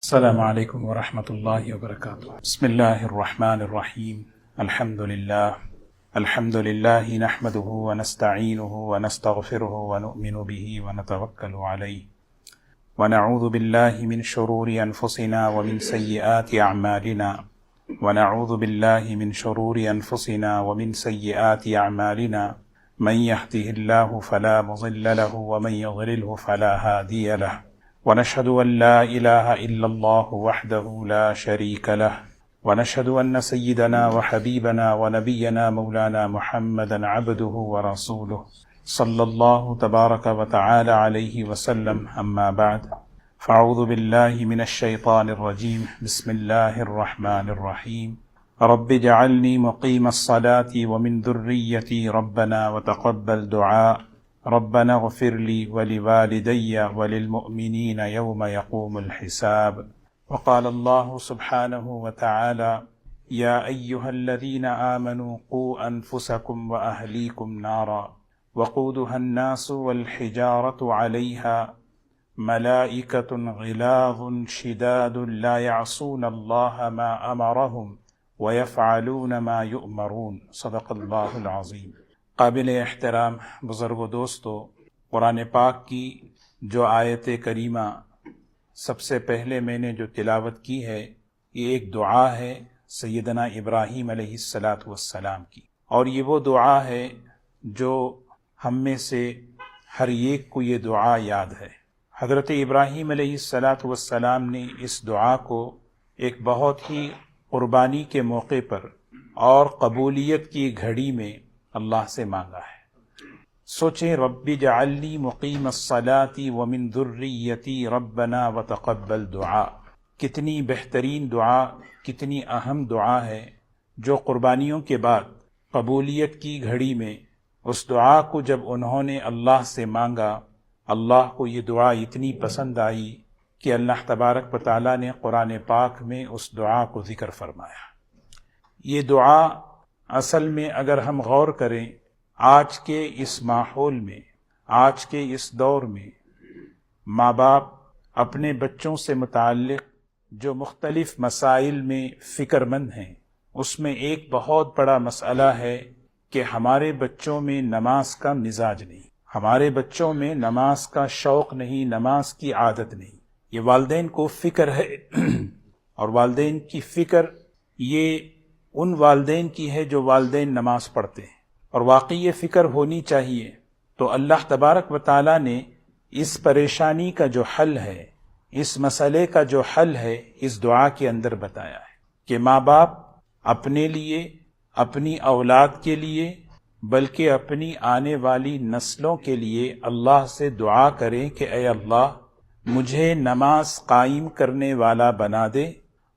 السلام علیکم ورحمۃ اللہ وبرکاتہ۔ بسم اللہ الرحمن الرحیم۔ الحمد للہ نحمده ونستعینه ونستغفره ونؤمن به ونتوکل علیہ ونعوذ باللہ من شرور انفسنا ومن سیئات اعمالنا من يهده الله فلا مضل له ومن يضلله فلا هادي له ونشهد أن لا إله إلا الله وحده لا شريك له ونشهد أن سيدنا وحبيبنا ونبينا مولانا محمدا عبده ورسوله صلى الله تبارك وتعالى عليه وسلم أما بعد فأعوذ بالله من الشيطان الرجيم بسم الله الرحمن الرحيم رب اجعلني مقيم الصلاة ومن ذريتي ربنا وتقبل دعاء ربنا اغفر لي ولوالدي وللمؤمنين يوم يقوم الحساب وقال الله سبحانه وتعالى يا أيها الذين آمنوا قوا أنفسكم وأهليكم نارا وقودها الناس والحجارة عليها ملائكة غلاظ شداد لا يعصون الله ما أمرهم ويفعلون ما يؤمرون صدق الله العظيم۔ قابل احترام بزرگ و دوستو، قرآن پاک کی جو آیت کریمہ سب سے پہلے میں نے جو تلاوت کی ہے، یہ ایک دعا ہے سیدنا ابراہیم علیہ السلام کی، اور یہ وہ دعا ہے جو ہم میں سے ہر ایک کو یہ دعا یاد ہے۔ حضرت ابراہیم علیہ السلام نے اس دعا کو ایک بہت ہی قربانی کے موقع پر اور قبولیت کی گھڑی میں اللہ سے مانگا ہے۔ سوچیں، رب اجعلنی مقیم الصلاۃ ومن ذریتی ربنا وتقبل دعا، کتنی بہترین دعا، کتنی اہم دعا ہے، جو قربانیوں کے بعد قبولیت کی گھڑی میں اس دعا کو جب انہوں نے اللہ سے مانگا، اللہ کو یہ دعا اتنی پسند آئی کہ اللہ تبارک و تعالیٰ نے قرآن پاک میں اس دعا کو ذکر فرمایا۔ یہ دعا اصل میں اگر ہم غور کریں، آج کے اس ماحول میں، آج کے اس دور میں ماں باپ اپنے بچوں سے متعلق جو مختلف مسائل میں فکر مند ہیں، اس میں ایک بہت بڑا مسئلہ ہے کہ ہمارے بچوں میں نماز کا مزاج نہیں، ہمارے بچوں میں نماز کا شوق نہیں، نماز کی عادت نہیں۔ یہ والدین کو فکر ہے، اور والدین کی فکر یہ ان والدین کی ہے جو والدین نماز پڑھتے ہیں، اور واقعی یہ فکر ہونی چاہیے۔ تو اللہ تبارک و تعالیٰ نے اس پریشانی کا جو حل ہے، اس مسئلے کا جو حل ہے، اس دعا کے اندر بتایا ہے کہ ماں باپ اپنے لیے، اپنی اولاد کے لیے، بلکہ اپنی آنے والی نسلوں کے لیے اللہ سے دعا کریں کہ اے اللہ، مجھے نماز قائم کرنے والا بنا دے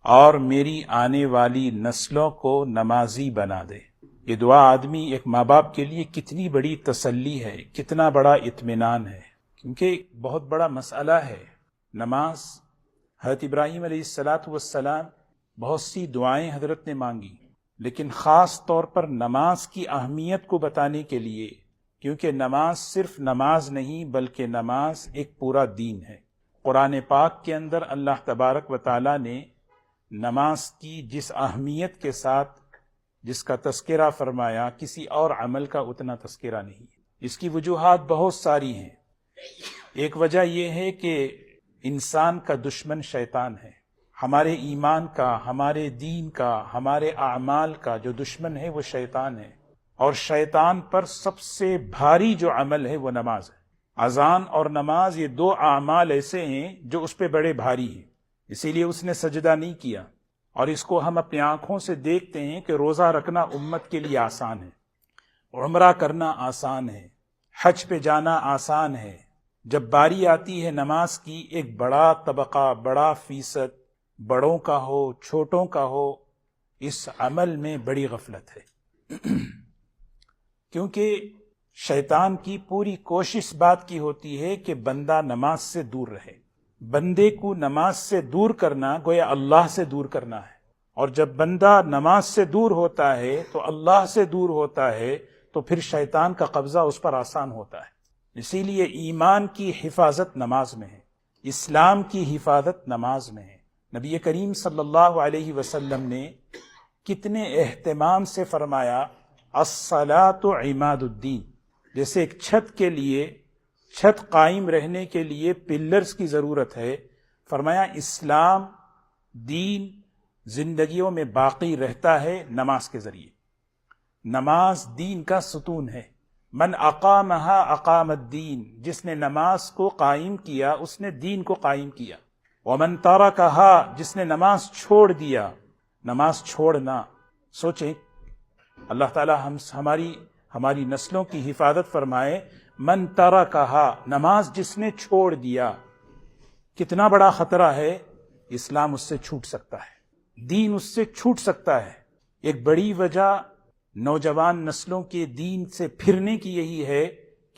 اور میری آنے والی نسلوں کو نمازی بنا دے۔ یہ دعا آدمی، ایک ماں باپ کے لیے کتنی بڑی تسلی ہے، کتنا بڑا اطمینان ہے، کیونکہ بہت بڑا مسئلہ ہے نماز۔ حضرت ابراہیم علیہ السلام بہت سی دعائیں حضرت نے مانگی، لیکن خاص طور پر نماز کی اہمیت کو بتانے کے لیے، کیونکہ نماز صرف نماز نہیں بلکہ نماز ایک پورا دین ہے۔ قرآن پاک کے اندر اللہ تبارک و تعالیٰ نے نماز کی جس اہمیت کے ساتھ جس کا تذکرہ فرمایا، کسی اور عمل کا اتنا تذکرہ نہیں۔ اس کی وجوہات بہت ساری ہیں۔ ایک وجہ یہ ہے کہ انسان کا دشمن شیطان ہے، ہمارے ایمان کا، ہمارے دین کا، ہمارے اعمال کا جو دشمن ہے وہ شیطان ہے، اور شیطان پر سب سے بھاری جو عمل ہے وہ نماز ہے۔ اذان اور نماز، یہ دو اعمال ایسے ہیں جو اس پہ بڑے بھاری ہیں، اسی لیے اس نے سجدہ نہیں کیا۔ اور اس کو ہم اپنی آنکھوں سے دیکھتے ہیں کہ روزہ رکھنا امت کے لیے آسان ہے، عمرہ کرنا آسان ہے، حج پہ جانا آسان ہے۔ جب باری آتی ہے نماز کی، ایک بڑا طبقہ، بڑا فیصد، بڑوں کا ہو چھوٹوں کا ہو، اس عمل میں بڑی غفلت ہے، کیونکہ شیطان کی پوری کوشش اس بات کی ہوتی ہے کہ بندہ نماز سے دور رہے۔ بندے کو نماز سے دور کرنا گویا اللہ سے دور کرنا ہے، اور جب بندہ نماز سے دور ہوتا ہے تو اللہ سے دور ہوتا ہے، تو پھر شیطان کا قبضہ اس پر آسان ہوتا ہے۔ اسی لیے ایمان کی حفاظت نماز میں ہے، اسلام کی حفاظت نماز میں ہے، نبی کریم صلی اللہ علیہ وسلم نے کتنے اہتمام سے فرمایا الصلاۃ عماد الدین. جیسے ایک چھت کے لیے، چھت قائم رہنے کے لیے پلرز کی ضرورت ہے، فرمایا اسلام دین زندگیوں میں باقی رہتا ہے نماز کے ذریعے. نماز دین کا ستون ہے. من اقامہا اقام الدین، جس نے نماز کو قائم کیا اس نے دین کو قائم کیا. ومن ترکہا، جس نے نماز چھوڑ دیا. نماز چھوڑنا، سوچیں اللہ تعالی ہماری نسلوں کی حفاظت فرمائے. من ترکہا، نماز جس نے چھوڑ دیا، کتنا بڑا خطرہ ہے. اسلام اس سے چھوٹ سکتا ہے، دین اس سے چھوٹ سکتا ہے. ایک بڑی وجہ نوجوان نسلوں کے دین سے پھرنے کی یہی ہے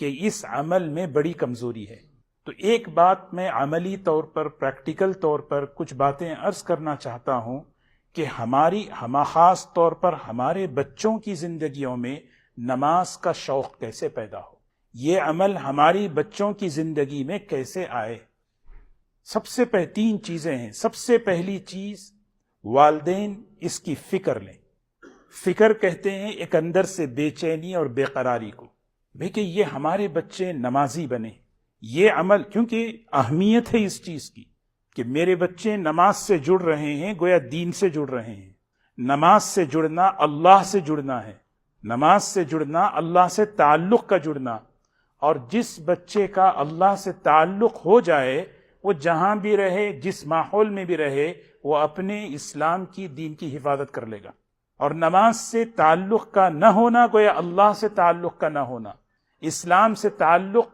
کہ اس عمل میں بڑی کمزوری ہے. تو ایک بات میں عملی طور پر، پریکٹیکل طور پر کچھ باتیں عرض کرنا چاہتا ہوں کہ خاص طور پر ہمارے بچوں کی زندگیوں میں نماز کا شوق کیسے پیدا ہو، یہ عمل ہماری بچوں کی زندگی میں کیسے آئے. سب سے تین چیزیں ہیں. سب سے پہلی چیز، والدین اس کی فکر لیں. فکر کہتے ہیں ایک اندر سے بے چینی اور بے قراری کو، کہ یہ ہمارے بچے نمازی بنے. یہ عمل، کیونکہ اہمیت ہے اس چیز کی کہ میرے بچے نماز سے جڑ رہے ہیں، گویا دین سے جڑ رہے ہیں. نماز سے جڑنا اللہ سے جڑنا ہے. نماز سے جڑنا اللہ سے تعلق کا جڑنا. اور جس بچے کا اللہ سے تعلق ہو جائے، وہ جہاں بھی رہے، جس ماحول میں بھی رہے، وہ اپنے اسلام کی، دین کی حفاظت کر لے گا. اور نماز سے تعلق کا نہ ہونا گویا اللہ سے تعلق کا نہ ہونا. اسلام سے تعلق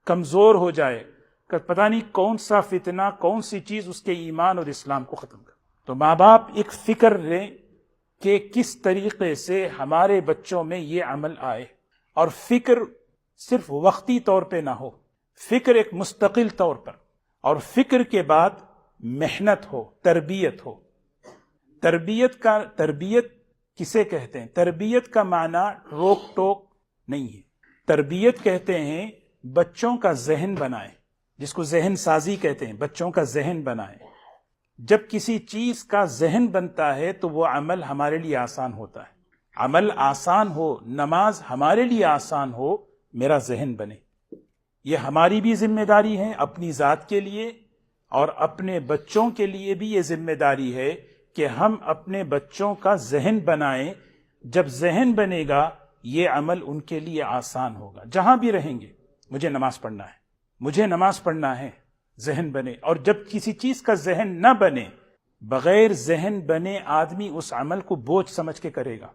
کمزور ہو جائے کہ پتہ نہیں کون سا فتنہ، کون سی چیز اس کے ایمان اور اسلام کو ختم کر. تو ماں باپ ایک فکر لیں کہ کس طریقے سے ہمارے بچوں میں یہ عمل آئے. اور فکر صرف وقتی طور پہ نہ ہو، فکر ایک مستقل طور پر. اور فکر کے بعد محنت ہو، تربیت ہو. تربیت کسے کہتے ہیں؟ تربیت کا معنی روک ٹوک نہیں ہے. تربیت کہتے ہیں بچوں کا ذہن بنائیں، جس کو ذہن سازی کہتے ہیں. بچوں کا ذہن بنائیں. جب کسی چیز کا ذہن بنتا ہے تو وہ عمل ہمارے لیے آسان ہوتا ہے. عمل آسان ہو، نماز ہمارے لیے آسان ہو، میرا ذہن بنے. یہ ہماری بھی ذمہ داری ہے اپنی ذات کے لیے، اور اپنے بچوں کے لیے بھی یہ ذمہ داری ہے کہ ہم اپنے بچوں کا ذہن بنائیں. جب ذہن بنے گا یہ عمل ان کے لیے آسان ہوگا. جہاں بھی رہیں گے مجھے نماز پڑھنا ہے، مجھے نماز پڑھنا ہے، ذہن بنے. اور جب کسی چیز کا ذہن نہ بنے، بغیر ذہن بنے آدمی اس عمل کو بوجھ سمجھ کے کرے گا.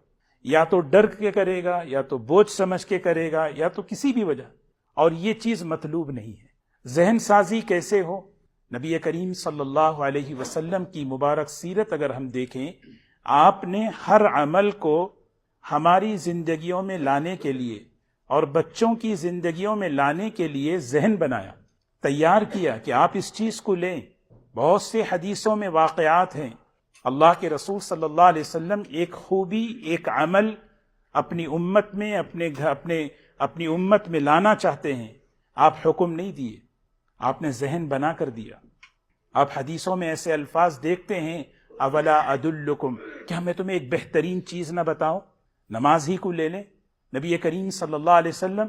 یا تو ڈر کے کرے گا، یا تو بوجھ سمجھ کے کرے گا، یا تو کسی بھی وجہ. اور یہ چیز مطلوب نہیں ہے. ذہن سازی کیسے ہو؟ نبی کریم صلی اللہ علیہ وسلم کی مبارک سیرت اگر ہم دیکھیں، آپ نے ہر عمل کو ہماری زندگیوں میں لانے کے لیے اور بچوں کی زندگیوں میں لانے کے لیے ذہن بنایا، تیار کیا کہ آپ اس چیز کو لیں. بہت سے حدیثوں میں واقعات ہیں. اللہ کے رسول صلی اللہ علیہ وسلم ایک خوبی، ایک عمل اپنی امت میں، اپنی امت میں لانا چاہتے ہیں. آپ حکم نہیں دیے، آپ نے ذہن بنا کر دیا. آپ حدیثوں میں ایسے الفاظ دیکھتے ہیں، اولا ادلکم، کیا میں تمہیں ایک بہترین چیز نہ بتاؤں؟ نماز ہی کو لے لیں. نبی کریم صلی اللہ علیہ وسلم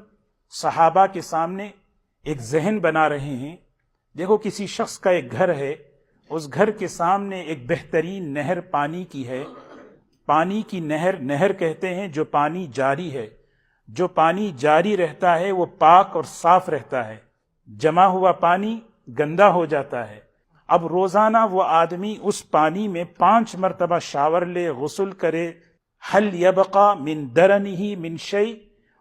صحابہ کے سامنے ایک ذہن بنا رہے ہیں. دیکھو کسی شخص کا ایک گھر ہے، اس گھر کے سامنے ایک بہترین نہر پانی کی ہے. پانی کی نہر کہتے ہیں جو پانی جاری ہے. جو پانی جاری رہتا ہے وہ پاک اور صاف رہتا ہے. جمع ہوا پانی گندا ہو جاتا ہے. اب روزانہ وہ آدمی اس پانی میں 5 مرتبہ شاور لے، غسل کرے. حل یبقا من درنہ من شیء،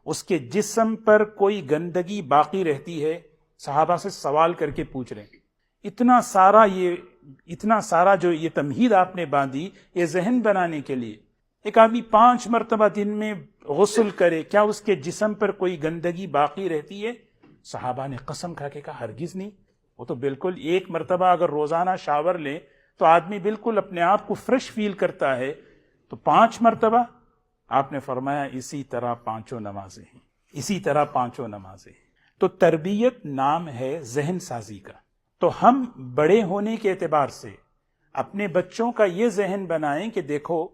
اس کے جسم پر کوئی گندگی باقی رہتی ہے؟ صحابہ سے سوال کر کے پوچھ رہے ہیں. اتنا سارا جو یہ تمہید آپ نے باندھی یہ ذہن بنانے کے لیے. ایک آدمی 5 مرتبہ دن میں غسل کرے، کیا اس کے جسم پر کوئی گندگی باقی رہتی ہے؟ صحابہ نے قسم کھا کے کہا ہرگز نہیں. وہ تو بالکل 1 مرتبہ اگر روزانہ شاور لیں تو آدمی بالکل اپنے آپ کو فریش فیل کرتا ہے، تو 5 مرتبہ؟ آپ نے فرمایا اسی طرح 5 نمازیں ہیں، اسی طرح 5 نمازیں ہیں. تو تربیت نام ہے ذہن سازی کا. تو ہم بڑے ہونے کے اعتبار سے اپنے بچوں کا یہ ذہن بنائیں کہ دیکھو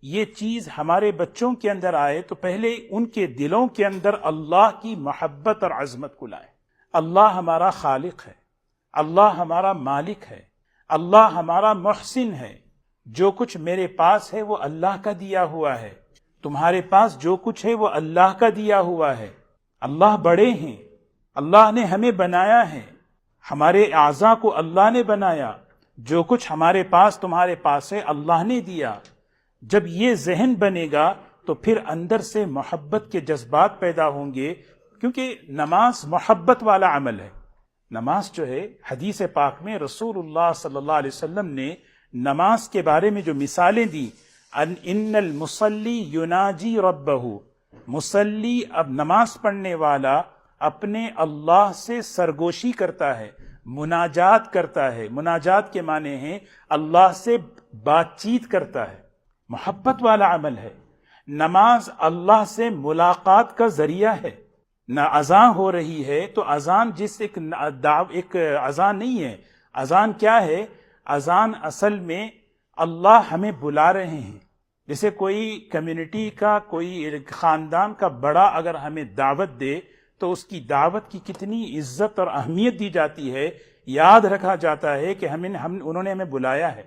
یہ چیز ہمارے بچوں کے اندر آئے تو پہلے ان کے دلوں کے اندر اللہ کی محبت اور عظمت کو لائیں۔ اللہ ہمارا خالق ہے، اللہ ہمارا مالک ہے، اللہ ہمارا محسن ہے۔ جو کچھ میرے پاس ہے وہ اللہ کا دیا ہوا ہے، تمہارے پاس جو کچھ ہے وہ اللہ کا دیا ہوا ہے۔ اللہ بڑے ہیں، اللہ نے ہمیں بنایا ہے، ہمارے اعضاء کو اللہ نے بنایا، جو کچھ ہمارے پاس تمہارے پاس ہے اللہ نے دیا۔ جب یہ ذہن بنے گا تو پھر اندر سے محبت کے جذبات پیدا ہوں گے، کیونکہ نماز محبت والا عمل ہے۔ نماز جو ہے، حدیث پاک میں رسول اللہ صلی اللہ علیہ وسلم نے نماز کے بارے میں جو مثالیں دی، ان المصلی یناجی ربہ، مصلی اب نماز پڑھنے والا اپنے اللہ سے سرگوشی کرتا ہے، مناجات کرتا ہے۔ مناجات کے معنی ہیں اللہ سے بات چیت کرتا ہے، محبت والا عمل ہے۔ نماز اللہ سے ملاقات کا ذریعہ ہے۔ نہ اذان ہو رہی ہے تو اذان ایک اذان نہیں ہے۔ اذان کیا ہے؟ اذان اصل میں اللہ ہمیں بلا رہے ہیں۔ جیسے کوئی کمیونٹی کا، کوئی خاندان کا بڑا اگر ہمیں دعوت دے تو اس کی دعوت کی کتنی عزت اور اہمیت دی جاتی ہے، یاد رکھا جاتا ہے کہ انہوں نے ہمیں بلایا ہے،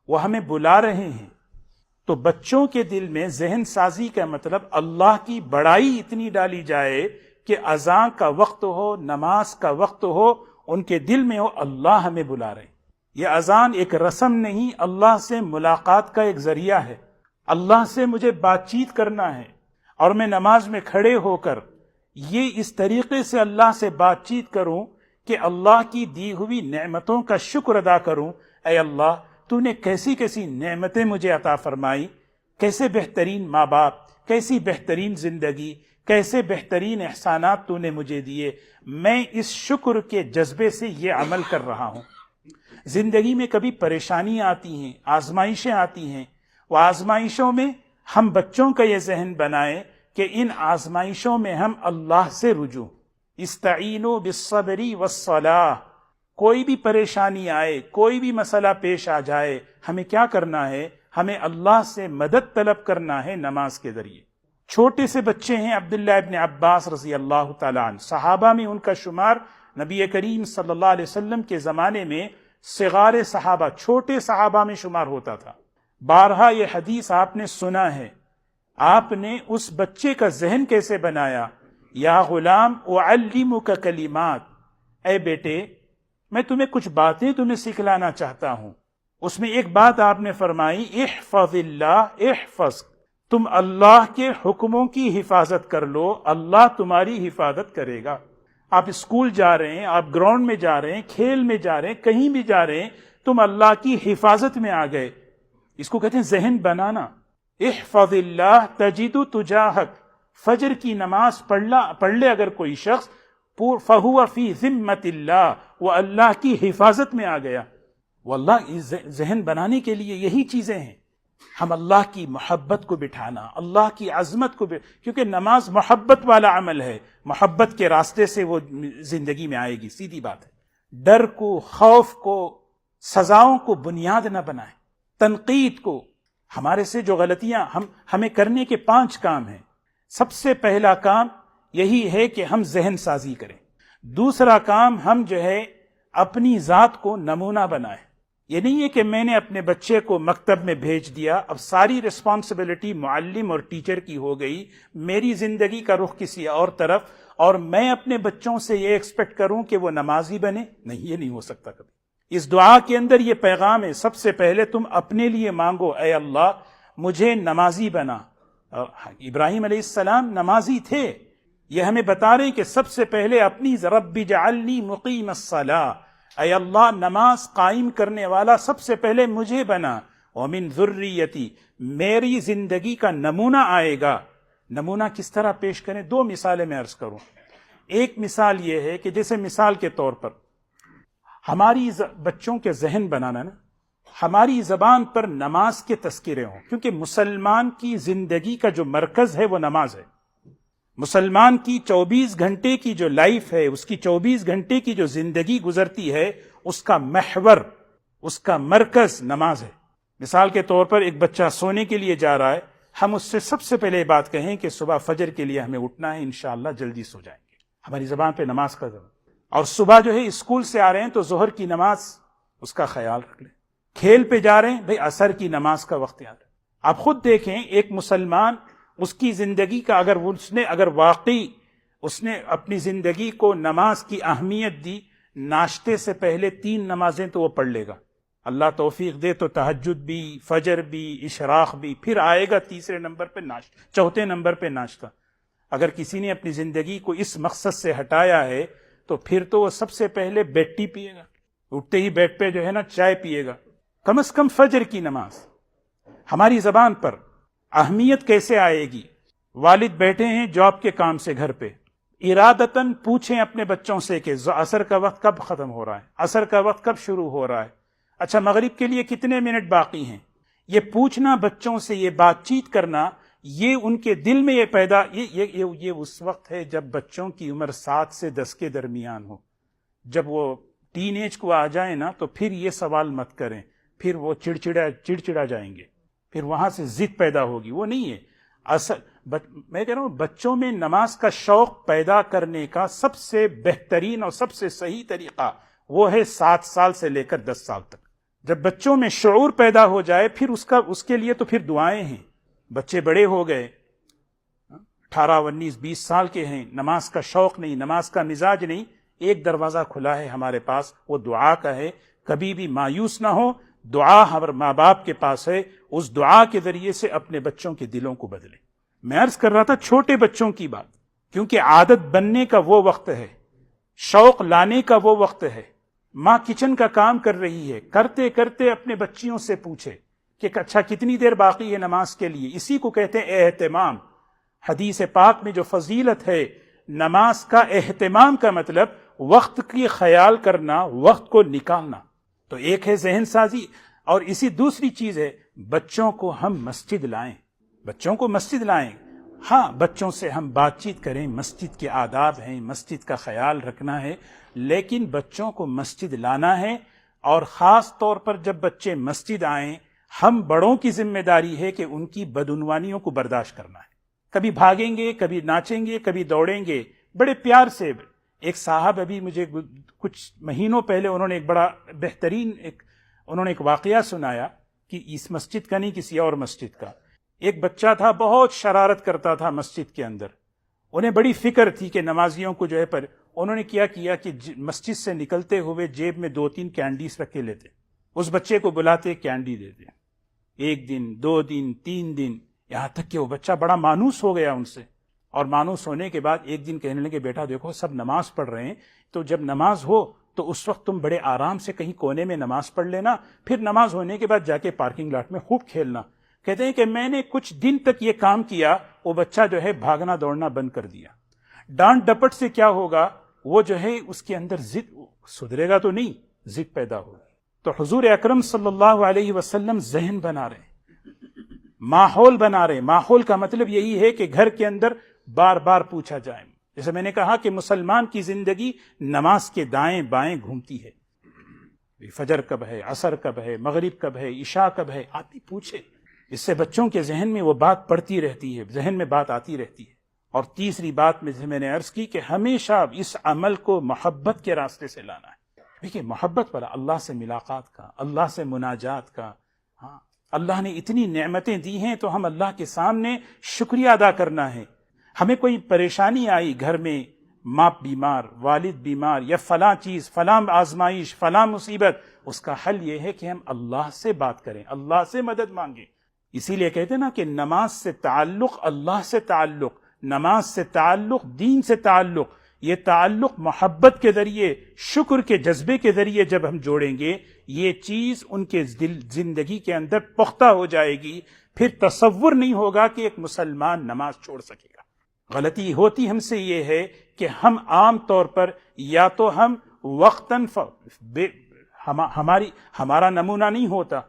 وہ ہمیں بلا رہے ہیں۔ تو بچوں کے دل میں ذہن سازی کا مطلب اللہ کی بڑائی اتنی ڈالی جائے کہ اذان کا وقت ہو، نماز کا وقت ہو، ان کے دل میں ہو اللہ ہمیں بلا رہے ہیں۔ یہ اذان ایک رسم نہیں، اللہ سے ملاقات کا ایک ذریعہ ہے۔ اللہ سے مجھے بات چیت کرنا ہے، اور میں نماز میں کھڑے ہو کر یہ اس طریقے سے اللہ سے بات چیت کروں کہ اللہ کی دی ہوئی نعمتوں کا شکر ادا کروں۔ اے اللہ، تو نے کیسی کیسی نعمتیں مجھے عطا فرمائی، کیسے بہترین ماں باپ، کیسی بہترین زندگی، کیسے بہترین احسانات تو نے مجھے دیے، میں اس شکر کے جذبے سے یہ عمل کر رہا ہوں۔ زندگی میں کبھی پریشانیاں آتی ہیں، آزمائشیں آتی ہیں، وہ آزمائشوں میں ہم بچوں کا یہ ذہن بنائیں کہ ان آزمائشوں میں ہم اللہ سے رجوع، استعینوا بالصبر والصلاۃ۔ کوئی بھی پریشانی آئے، کوئی بھی مسئلہ پیش آ جائے، ہمیں کیا کرنا ہے؟ ہمیں اللہ سے مدد طلب کرنا ہے نماز کے ذریعے۔ چھوٹے سے بچے ہیں عبداللہ ابن عباس رضی اللہ تعالیٰ عنہ، صحابہ میں ان کا شمار نبی کریم صلی اللہ علیہ وسلم کے زمانے میں صغار صحابہ، چھوٹے صحابہ میں شمار ہوتا تھا۔ بارہا یہ حدیث آپ نے سنا ہے۔ آپ نے اس بچے کا ذہن کیسے بنایا؟ یا غلام اعلمک کلمات، اے بیٹے میں تمہیں کچھ باتیں تمہیں سکھلانا چاہتا ہوں۔ اس میں ایک بات آپ نے فرمائی، احفظ اللہ احفظ، تم اللہ کے حکموں کی حفاظت کر لو، اللہ تمہاری حفاظت کرے گا۔ آپ اسکول جا رہے ہیں، آپ گراؤنڈ میں جا رہے ہیں، کھیل میں جا رہے ہیں، کہیں بھی جا رہے ہیں، تم اللہ کی حفاظت میں آ گئے۔ اس کو کہتے ہیں ذہن بنانا۔ احفظ اللہ تجد تجاہک، فجر کی نماز پڑھ لے اگر کوئی شخص، فہو فی ذمت اللہ، وہ اللہ کی حفاظت میں آ گیا۔ واللہ ذہن بنانے کے لیے یہی چیزیں ہیں، ہم اللہ کی محبت کو بٹھانا، اللہ کی عظمت کو کیونکہ نماز محبت والا عمل ہے، محبت کے راستے سے وہ زندگی میں آئے گی، سیدھی بات ہے۔ ڈر کو، خوف کو، سزاؤں کو بنیاد نہ بنائیں۔ تنقید کو، ہمارے سے جو غلطیاں ہمیں کرنے کے 5 کام ہیں۔ سب سے پہلا کام یہی ہے کہ ہم ذہن سازی کریں۔ دوسرا کام، ہم جو ہے اپنی ذات کو نمونہ بنائیں۔ یہ نہیں ہے کہ میں نے اپنے بچے کو مکتب میں بھیج دیا، اب ساری رسپانسبلٹی معلم اور ٹیچر کی ہو گئی، میری زندگی کا رخ کسی اور طرف، اور میں اپنے بچوں سے یہ ایکسپیکٹ کروں کہ وہ نمازی بنے۔ نہیں، یہ نہیں ہو سکتا کبھی۔ اس دعا کے اندر یہ پیغام ہے، سب سے پہلے تم اپنے لیے مانگو، اے اللہ مجھے نمازی بنا۔ ابراہیم علیہ السلام نمازی تھے، یہ ہمیں بتا رہے ہیں کہ سب سے پہلے اپنی رب اجعلنی مقیم الصلاۃ، اے اللہ نماز قائم کرنے والا سب سے پہلے مجھے بنا، ومن ذریتی، میری زندگی کا نمونہ آئے گا۔ نمونہ کس طرح پیش کریں؟ 2 مثالیں میں عرض کروں۔ ایک مثال یہ ہے کہ جیسے مثال کے طور پر ہماری بچوں کے ذہن بنانا نا، ہماری زبان پر نماز کے تذکرے ہوں، کیونکہ مسلمان کی زندگی کا جو مرکز ہے وہ نماز ہے۔ مسلمان کی 24 گھنٹے کی جو لائف ہے، اس کی 24 گھنٹے کی جو زندگی گزرتی ہے، اس کا محور، اس کا مرکز نماز ہے۔ مثال کے طور پر ایک بچہ سونے کے لیے جا رہا ہے، ہم اس سے سب سے پہلے یہ بات کہیں کہ صبح فجر کے لیے ہمیں اٹھنا ہے، انشاءاللہ جلدی سو جائیں گے، ہماری زبان پہ نماز کا ضرور۔ اور صبح جو ہے اسکول سے آ رہے ہیں تو ظہر کی نماز اس کا خیال رکھ لیں، کھیل پہ جا رہے ہیں بھئی عصر کی نماز کا وقت یاد ہے۔ آپ خود دیکھیں ایک مسلمان، اس کی زندگی کا اگر واقعی اس نے اپنی زندگی کو نماز کی اہمیت دی، ناشتے سے پہلے 3 نمازیں تو وہ پڑھ لے گا، اللہ توفیق دے تو تہجد بھی، فجر بھی، اشراق بھی، پھر آئے گا تیسرے نمبر پہ ناشتہ، چوتھے نمبر پہ ناشتہ۔ اگر کسی نے اپنی زندگی کو اس مقصد سے ہٹایا ہے تو پھر تو وہ سب سے پہلے بیڈ ٹی پیے گا، اٹھتے ہی بیڈ پہ جو ہے نا چائے پیے گا۔ کم از کم فجر کی نماز ہماری زبان پر اہمیت کیسے آئے گی؟ والد بیٹھے ہیں جاب کے کام سے گھر پہ، ارادتاً پوچھیں اپنے بچوں سے کہ عصر کا وقت کب ختم ہو رہا ہے، عصر کا وقت کب شروع ہو رہا ہے، اچھا مغرب کے لیے کتنے منٹ باقی ہیں۔ یہ پوچھنا بچوں سے، یہ بات چیت کرنا، یہ ان کے دل میں یہ پیدا یہ اس وقت ہے جب بچوں کی عمر 7 سے 10 کے درمیان ہو۔ جب وہ ٹین ایج کو آ جائیں نا تو پھر یہ سوال مت کریں، پھر وہ چڑچڑا جائیں گے، پھر وہاں سے ضد پیدا ہوگی، وہ نہیں ہے۔ میں کہہ رہا ہوں بچوں میں نماز کا شوق پیدا کرنے کا سب سے بہترین اور سب سے صحیح طریقہ وہ ہے 7 سال سے لے کر 10 سال تک۔ جب بچوں میں شعور پیدا ہو جائے پھر اس کے لیے تو پھر دعائیں ہیں۔ بچے بڑے ہو گئے، 18 19 20 سال کے ہیں، نماز کا شوق نہیں، نماز کا مزاج نہیں، ایک دروازہ کھلا ہے ہمارے پاس، وہ دعا کا ہے۔ کبھی بھی مایوس نہ ہو، دعا ہمارے ماں باپ کے پاس ہے، اس دعا کے ذریعے سے اپنے بچوں کے دلوں کو بدلیں۔ میں عرض کر رہا تھا چھوٹے بچوں کی بات، کیونکہ عادت بننے کا وہ وقت ہے، شوق لانے کا وہ وقت ہے۔ ماں کچن کا کام کر رہی ہے، کرتے کرتے اپنے بچیوں سے پوچھے کہ اچھا کتنی دیر باقی ہے نماز کے لیے۔ اسی کو کہتے ہیں اہتمام۔ حدیث پاک میں جو فضیلت ہے نماز کا، اہتمام کا مطلب وقت کی خیال کرنا، وقت کو نکالنا۔ تو ایک ہے ذہن سازی، اور اسی دوسری چیز ہے بچوں کو ہم مسجد لائیں، بچوں کو مسجد لائیں۔ ہاں بچوں سے ہم بات چیت کریں، مسجد کے آداب ہیں، مسجد کا خیال رکھنا ہے، لیکن بچوں کو مسجد لانا ہے۔ اور خاص طور پر جب بچے مسجد آئیں، ہم بڑوں کی ذمہ داری ہے کہ ان کی بدعنوانیوں کو برداشت کرنا ہے۔ کبھی بھاگیں گے، کبھی ناچیں گے، کبھی دوڑیں گے، بڑے پیار سے۔ ایک صاحب ابھی مجھے کچھ مہینوں پہلے انہوں نے ایک بڑا بہترین انہوں نے ایک واقعہ سنایا کہ اس مسجد کا نہیں کسی اور مسجد کا۔ ایک بچہ تھا بہت شرارت کرتا تھا مسجد کے اندر، انہیں بڑی فکر تھی کہ نمازیوں کو جو ہے پر انہوں نے کیا کہ مسجد سے نکلتے ہوئے جیب میں 2-3 کینڈیز رکھ کے لیتے، اس بچے کو بلاتے کینڈی دیتے، 1 دن 2 دن 3 دن، یہاں تک کہ وہ بچہ بڑا مانوس ہو گیا ان سے۔ اور مانوس ہونے کے بعد ایک دن کہنے لگے بیٹا دیکھو سب نماز پڑھ رہے ہیں، تو جب نماز ہو تو اس وقت تم بڑے آرام سے کہیں کونے میں نماز پڑھ لینا، پھر نماز ہونے کے بعد جا کے پارکنگ لاٹ میں خوب کھیلنا۔ کہتے ہیں کہ میں نے کچھ دن تک یہ کام کیا، وہ بچہ جو ہے بھاگنا دوڑنا بند کر دیا۔ ڈانٹ ڈپٹ سے کیا ہوگا، وہ جو ہے اس کے اندر ضد سدھرے گا تو نہیں، ضد پیدا ہوگی۔ تو حضور اکرم صلی اللہ علیہ وسلم ذہن بنا رہے ہیں، ماحول بنا رہے ہیں۔ ماحول کا مطلب یہی ہے کہ گھر کے اندر بار بار پوچھا جائے۔ جیسے میں نے کہا کہ مسلمان کی زندگی نماز کے دائیں بائیں گھومتی ہے، فجر کب ہے، عصر کب ہے، مغرب کب ہے، عشاء کب ہے، آدمی پوچھے۔ اس سے بچوں کے ذہن میں وہ بات پڑتی رہتی ہے، ذہن میں بات آتی رہتی ہے۔ اور تیسری بات میں نے عرض کی کہ ہمیشہ اس عمل کو محبت کے راستے سے لانا ہے۔ دیکھیے محبت والا، اللہ سے ملاقات کا، اللہ سے مناجات کا۔ ہاں اللہ نے اتنی نعمتیں دی ہیں تو ہم اللہ کے سامنے شکریہ ادا کرنا ہے۔ ہمیں کوئی پریشانی آئی گھر میں، ماں بیمار، والد بیمار، یا فلاں چیز، فلاں آزمائش، فلاں مصیبت، اس کا حل یہ ہے کہ ہم اللہ سے بات کریں، اللہ سے مدد مانگیں۔ اسی لیے کہتے ہیں نا کہ نماز سے تعلق اللہ سے تعلق، نماز سے تعلق دین سے تعلق، یہ تعلق محبت کے ذریعے، شکر کے جذبے کے ذریعے جب ہم جوڑیں گے، یہ چیز ان کے زندگی کے اندر پختہ ہو جائے گی۔ پھر تصور نہیں ہوگا کہ ایک مسلمان نماز چھوڑ سکے گا۔ غلطی ہوتی ہم سے یہ ہے کہ ہم عام طور پر یا تو ہم وقتاً ہمارا نمونہ نہیں ہوتا،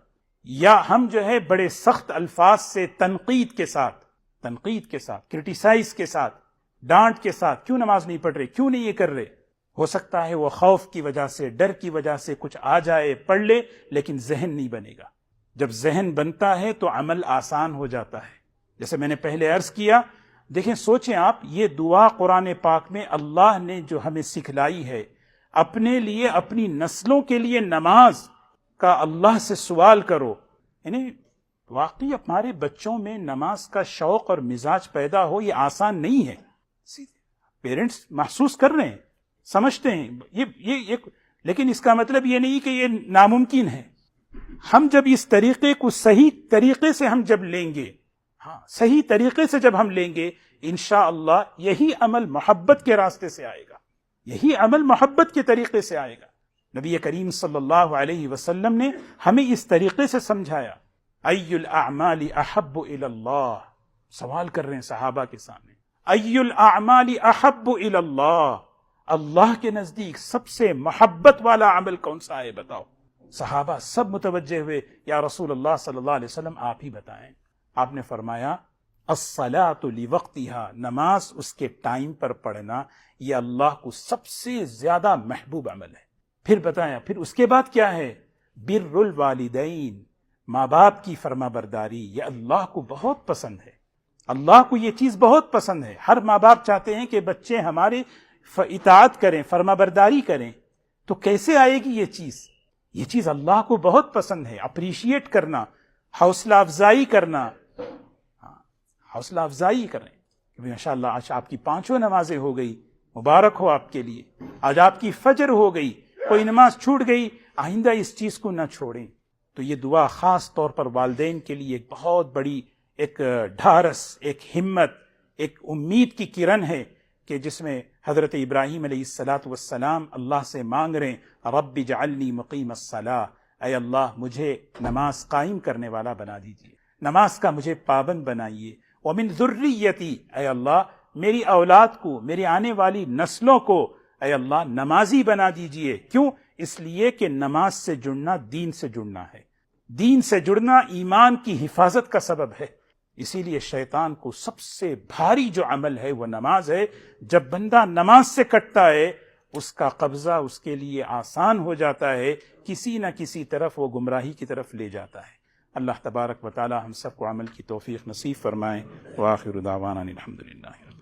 یا ہم جو ہے بڑے سخت الفاظ سے تنقید کے ساتھ کرٹیسائز کے ساتھ، ڈانٹ کے ساتھ، کیوں نماز نہیں پڑھ رہے، کیوں نہیں یہ کر رہے، ہو سکتا ہے وہ خوف کی وجہ سے، ڈر کی وجہ سے کچھ آ جائے، پڑھ لے، لیکن ذہن نہیں بنے گا۔ جب ذہن بنتا ہے تو عمل آسان ہو جاتا ہے۔ جیسے میں نے پہلے عرض کیا، دیکھیں سوچیں آپ، یہ دعا قرآن پاک میں اللہ نے جو ہمیں سکھلائی ہے، اپنے لیے، اپنی نسلوں کے لیے نماز کا اللہ سے سوال کرو، یعنی واقعی ہمارے بچوں میں نماز کا شوق اور مزاج پیدا ہو، یہ آسان نہیں ہے۔ پیرنٹس محسوس کر رہے ہیں، سمجھتے ہیں یہ لیکن اس کا مطلب یہ نہیں کہ یہ ناممکن ہے۔ ہم جب اس طریقے کو صحیح طریقے سے ہم جب لیں گے، صحیح طریقے سے جب ہم لیں گے، انشاءاللہ یہی عمل محبت کے راستے سے آئے گا، یہی عمل محبت کے طریقے سے آئے گا۔ نبی کریم صلی اللہ علیہ وسلم نے ہمیں اس طریقے سے سمجھایا۔ ای الاعمال احب الی اللہ، سوال کر رہے ہیں صحابہ کے سامنے، ای الاعمال احب الی اللہ، اللہ کے نزدیک سب سے محبت والا عمل کون سا ہے بتاؤ۔ صحابہ سب متوجہ ہوئے، یا رسول اللہ صلی اللہ علیہ وسلم آپ ہی بتائیں۔ آپ نے فرمایا الصلاۃ لوقتها، نماز اس کے ٹائم پر پڑھنا یہ اللہ کو سب سے زیادہ محبوب عمل ہے۔ پھر بتایا، پھر اس کے بعد کیا ہے؟ بر الوالدین، ماں باپ کی فرما برداری، یہ اللہ کو بہت پسند ہے۔ اللہ کو یہ چیز بہت پسند ہے۔ ہر ماں باپ چاہتے ہیں کہ بچے ہمارے اطاعت کریں، فرما برداری کریں۔ تو کیسے آئے گی یہ چیز؟ یہ چیز اللہ کو بہت پسند ہے۔ اپریشیٹ کرنا، حوصلہ افزائی کرنا، حوصلہ افزائی کریں کہ ماشاءاللہ آج آپ کی 5 نمازیں ہو گئی، مبارک ہو آپ کے لیے۔ آج آپ کی فجر ہو گئی، کوئی نماز چھوٹ گئی، آئندہ اس چیز کو نہ چھوڑیں۔ تو یہ دعا خاص طور پر والدین کے لیے ایک بہت بڑی ایک ڈھارس، ایک ہمت، ایک امید کی کرن ہے کہ جس میں حضرت ابراہیم علیہ السلام اللہ سے مانگ رہے ہیں، رب اجعلنی مقیم الصلاۃ، اے اللہ مجھے نماز قائم کرنے والا بنا دیجیے، نماز کا مجھے پابند بنائیے، ومن ذریتی، اے اللہ میری اولاد کو، میری آنے والی نسلوں کو اے اللہ نمازی بنا دیجیے۔ کیوں؟ اس لیے کہ نماز سے جڑنا دین سے جڑنا ہے، دین سے جڑنا ایمان کی حفاظت کا سبب ہے۔ اسی لیے شیطان کو سب سے بھاری جو عمل ہے وہ نماز ہے۔ جب بندہ نماز سے کٹتا ہے، اس کا قبضہ اس کے لیے آسان ہو جاتا ہے، کسی نہ کسی طرف وہ گمراہی کی طرف لے جاتا ہے۔ اللہ تبارک و تعالی ہم سب کو عمل کی توفیق نصیب فرمائے۔ وآخر دعوانا الحمدللہ۔